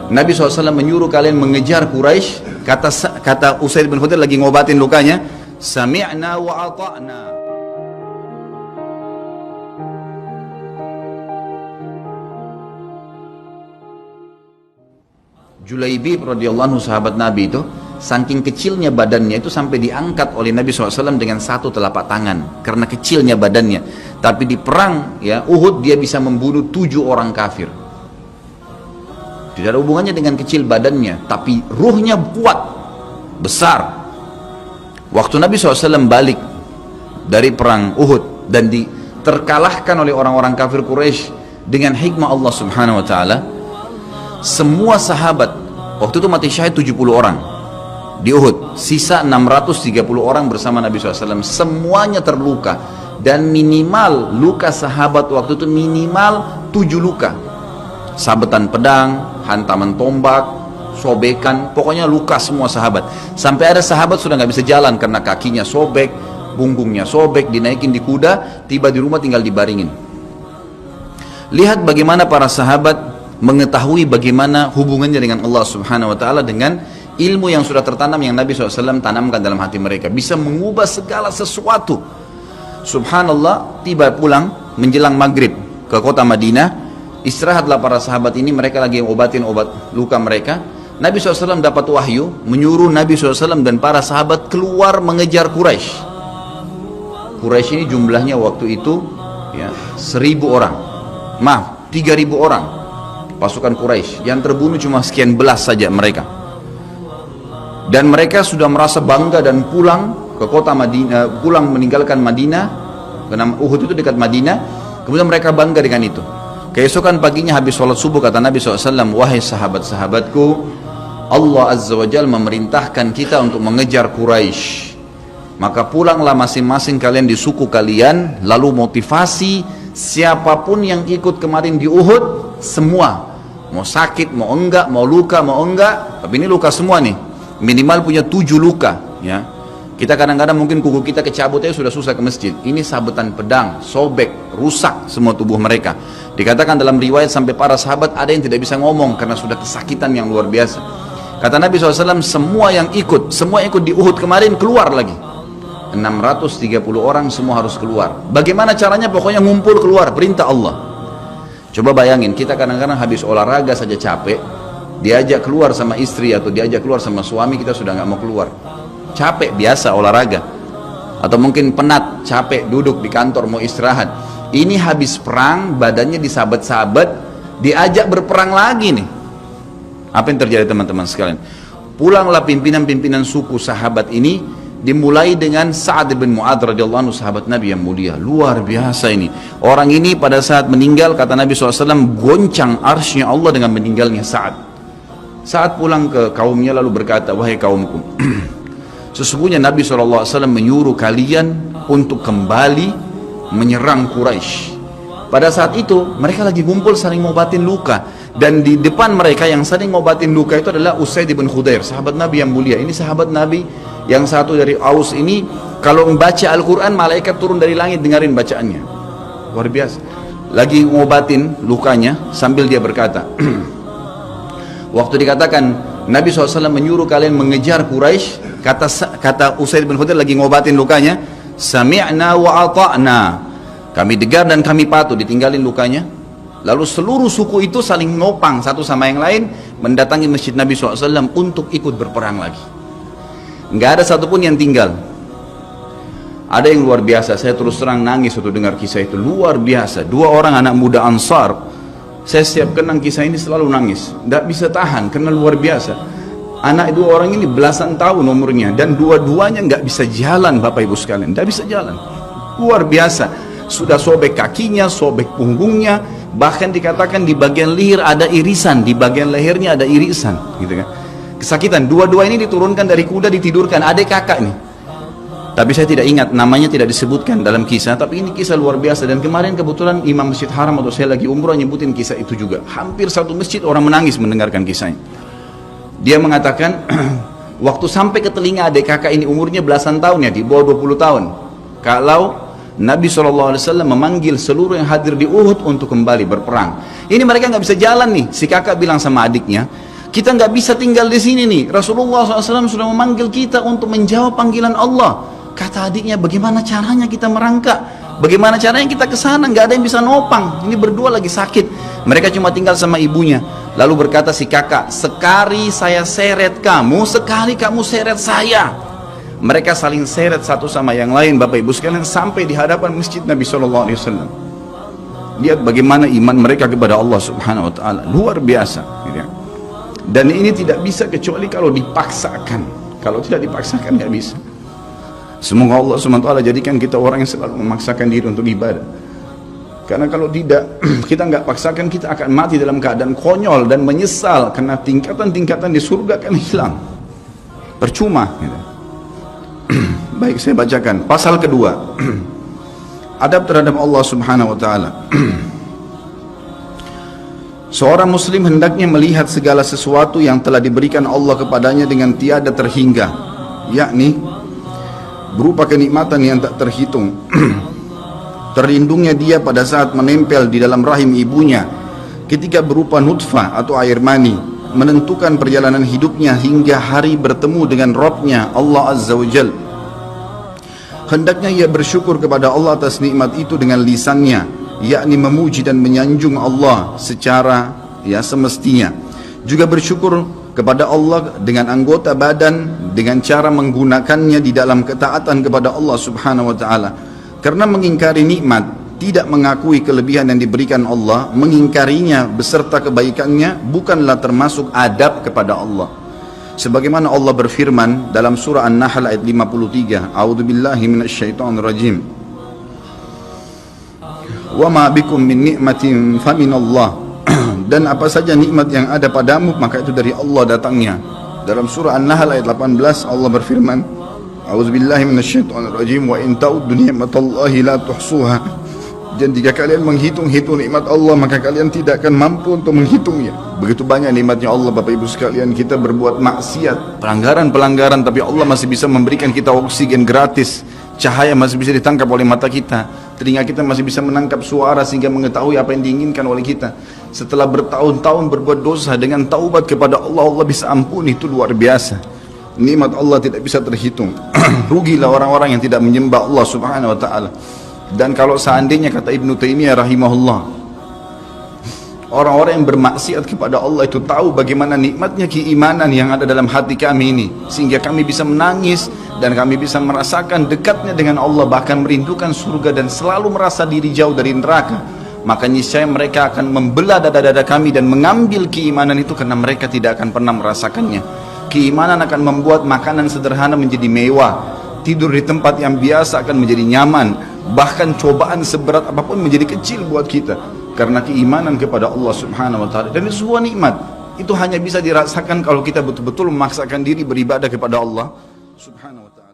Nabi SAW menyuruh kalian mengejar Quraisy. Kata Usaid bin Khudair lagi ngobatin lukanya, sami'na wa ata'na. Julaibib radhiyallahu anhu, sahabat Nabi itu, saking kecilnya badannya itu sampai diangkat oleh Nabi SAW dengan satu telapak tangan karena kecilnya badannya. Tapi di perang ya Uhud dia bisa membunuh 7 orang kafir. Tidak ada hubungannya dengan kecil badannya, tapi ruhnya kuat, besar. Waktu Nabi SAW balik dari perang Uhud dan terkalahkan oleh orang-orang kafir Quraisy dengan hikmah Allah Subhanahu Wa Taala, semua sahabat waktu itu mati syahid 70 orang di Uhud, sisa 630 orang bersama Nabi SAW, semuanya terluka, dan minimal luka sahabat waktu itu minimal 7 luka, sabetan pedang, hantaman tombak, sobekan, pokoknya luka semua sahabat. Sampai ada sahabat sudah nggak bisa jalan karena kakinya sobek, punggungnya sobek, dinaikin di kuda, tiba di rumah tinggal dibaringin. Lihat bagaimana para sahabat mengetahui bagaimana hubungannya dengan Allah Subhanahu Wa Taala dengan ilmu yang sudah tertanam yang Nabi SAW tanamkan dalam hati mereka, bisa mengubah segala sesuatu. Subhanallah, tiba pulang menjelang maghrib ke kota Madinah. Istirahatlah para sahabat ini, mereka lagi obatin obat luka mereka. Nabi SAW dapat wahyu menyuruh Nabi SAW dan para sahabat keluar mengejar Quraisy. Quraisy ini jumlahnya waktu itu ya 1000 orang, maaf 3000 orang pasukan Quraisy, yang terbunuh cuma sekian belas saja mereka. Dan mereka sudah merasa bangga dan pulang ke kota Madinah, pulang meninggalkan Madinah, karena Uhud itu dekat Madinah. Kemudian mereka bangga dengan itu. Keesokan paginya habis sholat subuh kata Nabi SAW, wahai sahabat-sahabatku, Allah Azza wa Jalla memerintahkan kita untuk mengejar Quraisy. Maka pulanglah masing-masing kalian di suku kalian, lalu motivasi siapapun yang ikut kemarin di Uhud, semua, mau sakit, mau enggak, mau luka, mau enggak, tapi ini luka semua nih, minimal punya 7 luka ya. Kita kadang-kadang mungkin kuku kita kecabut aja sudah susah ke masjid. Ini sabetan pedang, sobek, rusak semua tubuh mereka. Dikatakan dalam riwayat sampai para sahabat ada yang tidak bisa ngomong karena sudah kesakitan yang luar biasa. Kata Nabi SAW, semua yang ikut di Uhud kemarin keluar lagi. 630 orang semua harus keluar. Bagaimana caranya? Pokoknya ngumpul keluar, perintah Allah. Coba bayangin, kita kadang-kadang habis olahraga saja capek, diajak keluar sama istri atau diajak keluar sama suami, kita sudah nggak mau keluar. Capek biasa olahraga, atau mungkin penat, capek duduk di kantor mau istirahat. Ini habis perang, badannya disabet-sabet, diajak berperang lagi nih. Apa yang terjadi teman-teman sekalian? Pulanglah pimpinan-pimpinan suku sahabat ini, dimulai dengan Sa'ad bin Mu'adz radhiyallahu anhu, sahabat Nabi yang mulia. Luar biasa ini. Orang ini pada saat meninggal, kata Nabi SAW, goncang arsy-Nya Allah dengan meninggalnya Sa'ad. Saat pulang ke kaumnya lalu berkata, wahai kaumku, sesungguhnya Nabi SAW menyuruh kalian untuk kembali menyerang Quraisy. Pada saat itu mereka lagi ngumpul saling ngobatin luka, dan di depan mereka yang saling ngobatin luka itu adalah Usaid bin Khudair, sahabat Nabi yang mulia. Ini sahabat Nabi yang satu dari Aus ini, kalau membaca Al-Quran malaikat turun dari langit dengerin bacaannya, luar biasa. Lagi ngobatin lukanya sambil dia berkata, waktu dikatakan Nabi SAW menyuruh kalian mengejar Quraisy, kata Usaid bin Khudair lagi ngobatin lukanya, sami'na wa ata'na, kami dengar dan kami patuh, ditinggalin lukanya. Lalu seluruh suku itu saling ngopang satu sama yang lain, mendatangi masjid Nabi SAW untuk ikut berperang lagi. Nggak ada satupun yang tinggal. Ada yang luar biasa, saya terus terang nangis waktu dengar kisah itu, luar biasa. 2 orang anak muda Ansar, saya setiap kenang kisah ini selalu nangis, nggak bisa tahan karena luar biasa. Anak 2 orang ini belasan tahun umurnya, dan dua-duanya nggak bisa jalan, Bapak Ibu sekalian, nggak bisa jalan. Luar biasa, sudah sobek kakinya, sobek punggungnya, bahkan dikatakan di bagian leher ada irisan, di bagian lehernya ada irisan, gitu kan. Kesakitan. Dua-dua ini diturunkan dari kuda, ditidurkan, adik kakak nih. Tapi saya tidak ingat, namanya tidak disebutkan dalam kisah, tapi ini kisah luar biasa. Dan kemarin kebetulan Imam Masjid Haram atau saya lagi umroh nyebutin kisah itu juga. Hampir satu masjid orang menangis mendengarkan kisahnya. Dia mengatakan, waktu sampai ke telinga adik kakak ini umurnya belasan tahun ya, di bawah 20 tahun. Kalau Nabi SAW memanggil seluruh yang hadir di Uhud untuk kembali berperang. Ini mereka nggak bisa jalan nih. Si kakak bilang sama adiknya, Kita nggak bisa tinggal di sini nih. Rasulullah SAW sudah memanggil kita untuk menjawab panggilan Allah. Kata adiknya, bagaimana caranya kita merangkak? Bagaimana caranya kita ke sana? Nggak ada yang bisa nopang. Ini berdua lagi sakit. Mereka cuma tinggal sama ibunya. Lalu berkata si kakak, sekali saya seret kamu, sekali kamu seret saya. Mereka saling seret satu sama yang lain, Bapak Ibu sekalian, sampai di hadapan masjid Nabi SAW. Lihat bagaimana iman mereka kepada Allah Subhanahu Wa Taala, luar biasa. Gitu ya. Dan ini tidak bisa kecuali kalau dipaksakan. Kalau tidak dipaksakan nggak bisa. Semoga Allah SWT jadikan kita orang yang selalu memaksakan diri untuk ibadah. Karena kalau tidak, kita nggak paksakan, kita akan mati dalam keadaan konyol dan menyesal. Karena tingkatan-tingkatan di surga akan hilang. Percuma. Gitu. Baik, saya bacakan. Pasal kedua. Adab terhadap Allah Subhanahu Wa Taala. Seorang muslim hendaknya melihat segala sesuatu yang telah diberikan Allah kepadanya dengan tiada terhingga, yakni berupa kenikmatan yang tak terhitung. Terlindungnya dia pada saat menempel di dalam rahim ibunya ketika berupa nutfah atau air mani, menentukan perjalanan hidupnya hingga hari bertemu dengan Rabbnya Allah Azza wa Jal. Hendaknya ia bersyukur kepada Allah atas nikmat itu dengan lisannya, yakni memuji dan menyanjung Allah secara semestinya. Juga bersyukur kepada Allah dengan anggota badan, dengan cara menggunakannya di dalam ketaatan kepada Allah Subhanahu Wa Taala. Karena mengingkari nikmat, tidak mengakui kelebihan yang diberikan Allah, mengingkarinya beserta kebaikannya, bukanlah termasuk adab kepada Allah. Sebagaimana Allah berfirman dalam surah An-Nahl ayat 53, A'udzubillahi minasyaitonirrajim. Wa ma bikum min ni'matin faminallah. Dan apa saja nikmat yang ada padamu, maka itu dari Allah datangnya. Dalam surah An-Nahl ayat 18 Allah berfirman, A'udzubillahi minasyaitonirrajim, wa in ta'uddu ni'matallahi la tuhsuha. Dan jika kalian menghitung-hitung nikmat Allah, maka kalian tidak akan mampu untuk menghitungnya. Begitu banyak nikmatnya Allah, Bapak Ibu sekalian. Kita berbuat maksiat, pelanggaran-pelanggaran, tapi Allah masih bisa memberikan kita oksigen gratis. Cahaya masih bisa ditangkap oleh mata kita. Telinga kita masih bisa menangkap suara sehingga mengetahui apa yang diinginkan oleh kita. Setelah bertahun-tahun berbuat dosa, dengan taubat kepada Allah, Allah bisa ampuni. Itu luar biasa. Nikmat Allah tidak bisa terhitung. Rugilah orang-orang yang tidak menyembah Allah Subhanahu Wa Taala. Dan kalau seandainya, kata Ibnu Taimiyah rahimahullah, orang-orang yang bermaksiat kepada Allah itu tahu bagaimana nikmatnya keimanan yang ada dalam hati kami ini, sehingga kami bisa menangis dan kami bisa merasakan dekatnya dengan Allah, bahkan merindukan surga dan selalu merasa diri jauh dari neraka, maka niscaya mereka akan membelah dada-dada kami dan mengambil keimanan itu, karena mereka tidak akan pernah merasakannya. Keimanan akan membuat makanan sederhana menjadi mewah, tidur di tempat yang biasa akan menjadi nyaman, bahkan cobaan seberat apapun menjadi kecil buat kita, karena keimanan kepada Allah Subhanahu Wa Taala. Dan itu sebuah nikmat. Itu hanya bisa dirasakan kalau kita betul-betul memaksakan diri beribadah kepada Allah Subhanahu Wa Taala.